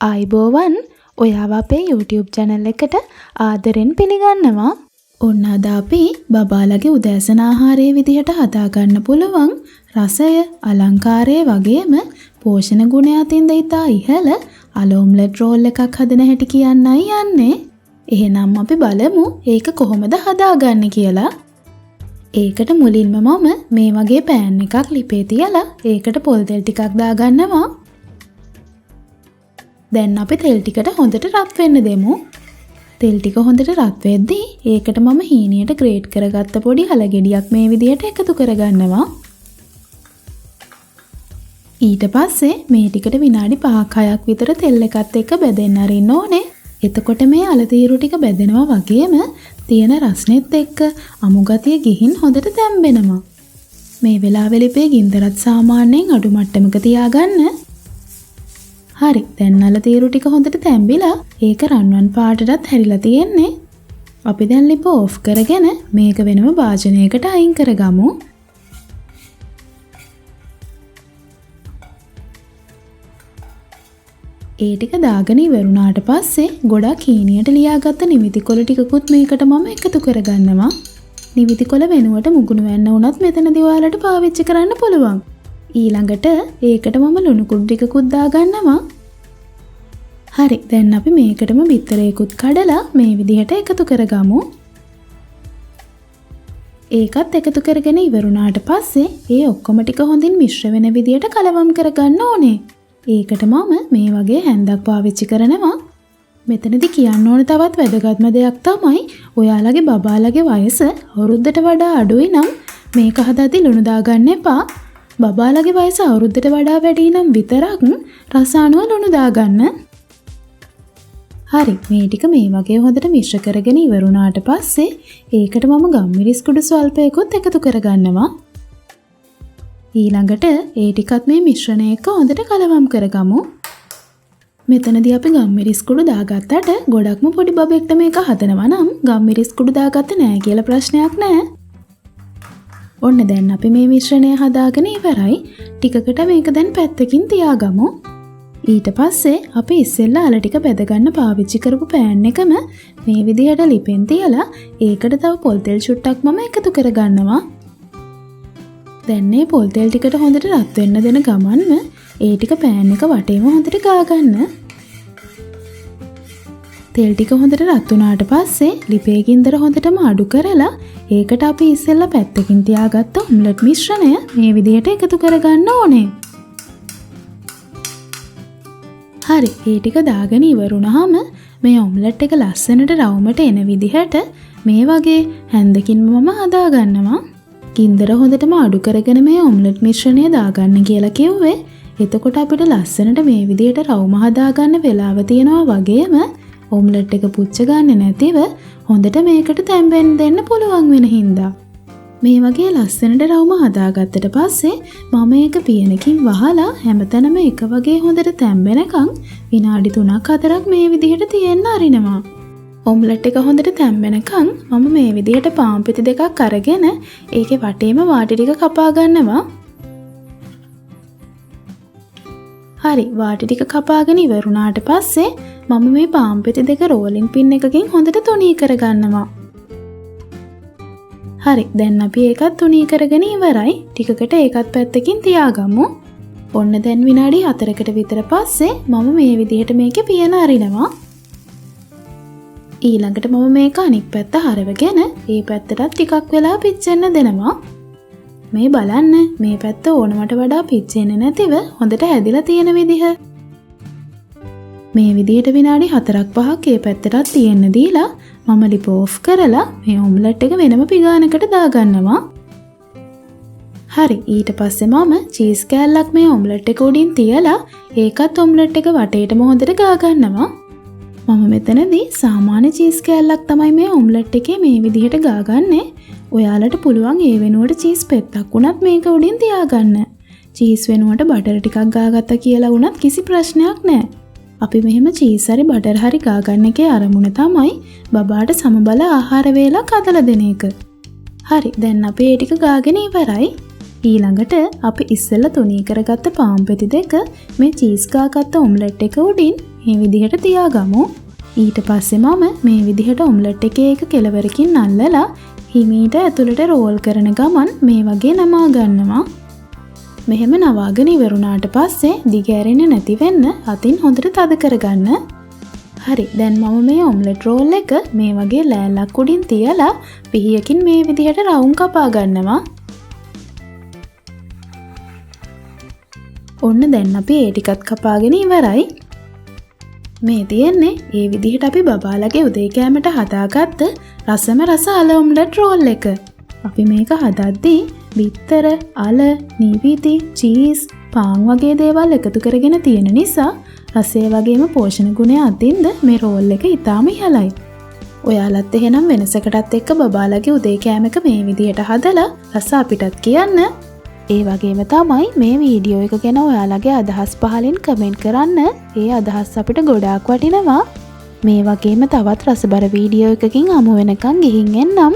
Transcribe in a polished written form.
ආයිබෝවන් ඔයාව අපේ YouTube channel එකට ආදරෙන් පිළිගන්නවා. ඔන්න අද අපි බබාලගේ උදෑසන ආහාරයේ විදිහට හදාගන්න පුළුවන් රසය, අලංකාරය වගේම පෝෂණ ගුණ අතින් ඉතා ඉහළ Ala Omelet Roll එකක් හදන හැටි කියන්නයි යන්නේ. එහෙනම් අපි බලමු ඒක කොහොමද හදාගන්නේ කියලා. ඒකට මුලින්ම මම මේ වගේ පෑන් එකක් ලිපේ තියලා ඒකට පොල් තෙල් ටිකක් දාගන්නවා. දැන් අපි තෙල් ටිකට හොඳට රත් වෙන්න දෙමු. තෙල් ටික හොඳට රත් වෙද්දී ඒකට මම හීනියට ග්‍රේට් කරගත්ත පොඩි හලගෙඩියක් මේ විදිහට එකතු කරගන්නවා. ඊට පස්සේ මේ ටිකට විනාඩි 5-6ක් විතර තෙල් එකත් එක්ක බෙදෙන්න අරින්න ඕනේ. එතකොට මේ අලතීරු ටික බෙදෙනවා වගේම තියෙන රස්නෙත් එක්ක අමු ගතිය ගිහින් හොඳට තැම්බෙනවා. මේ වෙලාවෙ ලිපේ ගින්දරත් සාමාන්‍යයෙන් අඩු මට්ටමක තියාගන්න. හරි, දැන් අලතීරු ටික හොඳට තැම්බිලා ඒක රන්වන් පාටටත් හැරිලා තියෙන්නේ. අපි දැන් ලිප ඕෆ් කරගෙන මේක වෙනම භාජනයකට අයින් කරගමු. ඒ ටික දාගෙන ඉවරුණාට පස්සේ ගොඩක් හීනියට ලියාගත්ත නිවිති කොළ ටිකකුත් මේකට මම එකතු කරගන්නවා. නිවිති කොළ වෙනුවට මුගුණු වැන්න වුණත් මෙතනදී ඔයාලට පාවිච්චි කරන්න පුළුවන්. ඊළඟට ඒකට මම ලුණු කුඩු ටිකකුත් දාගන්නවා. හරි, දැන් අපි මේකටම බිත්තරයකුත් කඩලා මේ විදිහට එකතු කරගමු. ඒකත් එකතු කරගෙන ඉවරුණාට පස්සේ ඒ ඔක්කොම ටික හොඳින් මිශ්‍ර වෙන විදිහට කලවම් කරගන්න ඕනේ. ඒකට මම මේ වගේ හැන්දක් පාවිච්චි කරනවා. මෙතනදී කියන්න ඕන තවත් වැදගත්ම දෙයක් තමයි ඔයාලගේ බබාලගේ වයස අවුරුද්දට වඩා අඩුයි නම් මේක හදද්දී ලුණු දාගන්න එපා. බබාලගේ වයස අවුරුද්දට වඩා වැඩි නම් විතරක් රස අනුව ලුණු දාගන්න. හරි, මේ ටික මේ වගේ හොඳට මිශ්‍ර කරගෙන ඉවරුණාට පස්සේ ඒකට මම ගම්මිරිස් කුඩු ස්වල්පයකුත් එකතු කරගන්නවා. ඊළඟට ඒ ටිකත් මේ මිශ්‍රණය එක්ක හොඳට කලවම් කරගමු. මෙතනදී අපි ගම්මිරිස් කුඩු දාගත්තට ගොඩක්ම පොඩි බබෙක්ට මේක හදනවා නම් ගම්මිරිස් කුඩු දාගත්තේ නැහැ කියලා ප්‍රශ්නයක් නැහැ. ඔන්න දැන් අපි මේ මිශ්‍රණය හදාගෙන ඉවරයි. ටිකකට මේක දැන් පැත්තකින් තියාගමු. ඊට පස්සේ අපි ඉස්සෙල්ලා අල ටික බෙදගන්න පාවිච්චි කරපු පෑන් එකම මේ විදිහට ලිපෙන් තියලා ඒකට තව පොල් තෙල් චුට්ටක් මම එකතු කරගන්නවා. දැන් මේ පොල් තෙල් ටිකට හොඳට රත් වෙන්න දෙන ගමන්ම ඒ ටික පෑන් එක වටේම හොඳට ගාගන්න. තෙල් ටික හොඳට රත් වුණාට පස්සේ ලිපේ ගින්දර හොඳටම අඩු කරලා ඒකට අපි ඉස්සෙල්ලා පැත්තකින් තියාගත්ත ඔම්ලට් මිශ්‍රණය මේ විදිහට එකතු කරගන්න ඕනේ. හරි, ඒ ටික දාගෙන ඉවරුණාම මේ ඔම්ලට් එක ලස්සනට රවුමට එන විදිහට මේ වගේ හැන්දකින් මම හදාගන්නවා. ගින්දර හොඳටම අඩු කරගෙන මේ ඔම්ලට් මිශ්‍රණය දාගන්න කියලා කිව්වේ. එතකොට අපිට ලස්සනට මේ විදිහට රවුම හදාගන්න වෙලාව තියෙනවා වගේම ඔම්ලට් එක පුච්ච ගන්න නැතිව හොඳට මේකට තැම්බෙන්න දෙන්න පුළුවන් වෙන හින්දා. මේ වගේ ලස්සනට රවුම හදාගත්තට පස්සේ මම ඒක පියනකින් වහලා හැමතැනම එක වගේ හොඳට තැම්බෙනකන් විනාඩි 3-4ක් මේ විදිහට තියෙන්න අරිනවා. ඔම්ලට් එක හොඳට තැම්බෙනකන් මම මේ විදිහට පාන් පිටි දෙකක් අරගෙන ඒකේ වටේම වාටි ටික කපා ගන්නවා. හරි, වාටි ටික කපාගෙන ඉවරුණාට පස්සේ මම මේ පාන් පිටි දෙක රෝලින් පින් එකකින් හොඳට තුනී කරගන්නවා. හරි, දැන් අපි ඒකත් තුනී කරගෙන ඉවරයි. ටිකකට ඒකත් පැත්තකින් තියාගමු. ඔන්න දැන් විනාඩි 4කට විතර පස්සේ මම මේ විදිහට මේකේ පියන අරිනවා. ඊළඟට මම මේක අනික් පැත්ත හරවගෙන ඒ පැත්තටත් ටිකක් වෙලා පිච්චෙන්න දෙනවා. මේ බලන්න, මේ පැත්ත ඕනමට වඩා පිච්චෙන්නේ නැතිව හොඳට හැදිලා තියෙන විදිහ. මේ විදිහට විනාඩි 4-5ක් ඒ පැත්තටත් තියෙන්න දීලා මම ලිප ඕෆ් කරලා මේ ඔම්ලට් එක වෙනම පිගානකට දාගන්නවා. හරි, ඊට පස්සේ මම චීස් කෑල්ලක් මේ ඔම්ලට් එක උඩින් තියලා ඒකත් ඔම්ලට් එක වටේටම හොඳට ගාගන්නවා. මම මෙතනදී සාමාන්‍ය චීස් කෑල්ලක් තමයි මේ ඔම්ලට් එකේ මේ විදිහට ගාගන්නේ. ඔයාලට පුළුවන් ඒ වෙනුවට චීස් පෙත්තක් උනත් මේක උඩින් තියාගන්න. චීස් වෙනුවට බටර් ටිකක් ගාගත්තා කියලා උනත් කිසි ප්‍රශ්නයක් නැහැ. අපි මෙහෙම චීස් හරි බටර් හරි ගාගන්න එකේ අරමුණ තමයි බබාට සමබල ආහාර වේලක් හදලා දෙන එක. හරි, දැන් අපි ඒ ටික ගාගෙන ඉවරයි. ඊළඟට අපි ඉස්සෙල්ලා තුනී කරගත්ත පාන් පෙති දෙක මේ චීස් කාගත්ත ඔම්ලට් එක උඩින් මේ විදිහට තියාගමු. ඊට පස්සේ මම මේ විදිහට ඔම්ලට් එකේ එක කෙළවරකින් අල්ලලා හිමීට ඇතුළට රෝල් කරන ගමන් මේ වගේ නමා ගන්නවා. මෙහෙම නවාගෙන ඉවරුණාට පස්සේ දිග ඇරෙන්නේ නැති වෙන්න අතින් හොඳට තද කරගන්න. හරි, දැන් මම මේ ඔම්ලට් රෝල් එක මේ වගේ ලෑල්ලක් උඩින් තියලා පිහියකින් මේ විදිහට රවුම් කපා ගන්නවා. ඔන්න දැන් අපි ඒ ටිකත් කපාගෙන ඉවරයි. මේ තියෙන්නේ ඒ විදිහට අපි බබාලගේ උදේ කෑමට හදාගත්ත රසම රස අල ඔම්ලට් රෝල් එක. අපි මේක හදද්දී බිත්තර, අල, නීපීති, චීස්, පාන් වගේ දේවල් එකතු කරගෙන තියෙන නිසා රසය වගේම පෝෂණ ගුණය අතින්ද මේ රෝල් එක ඉතාම ඉහළයි. ඔයාලත් එහෙනම් වෙනසකටත් එක්ක බබාලගේ උදේ කෑමක මේ විදිහට හදලා රස අපිටත් කියන්න. ඒ වගේම තමයි මේ වීඩියෝ එක ගැන ඔයාලගේ අදහස් පහලින් කමෙන්ට් කරන්න. ඒ අදහස් අපිට ගොඩාක් වටිනවා. මේ වගේම තවත් රසබර වීඩියෝ එකකින් හමු වෙනකන් ගිහින් එන්නම්.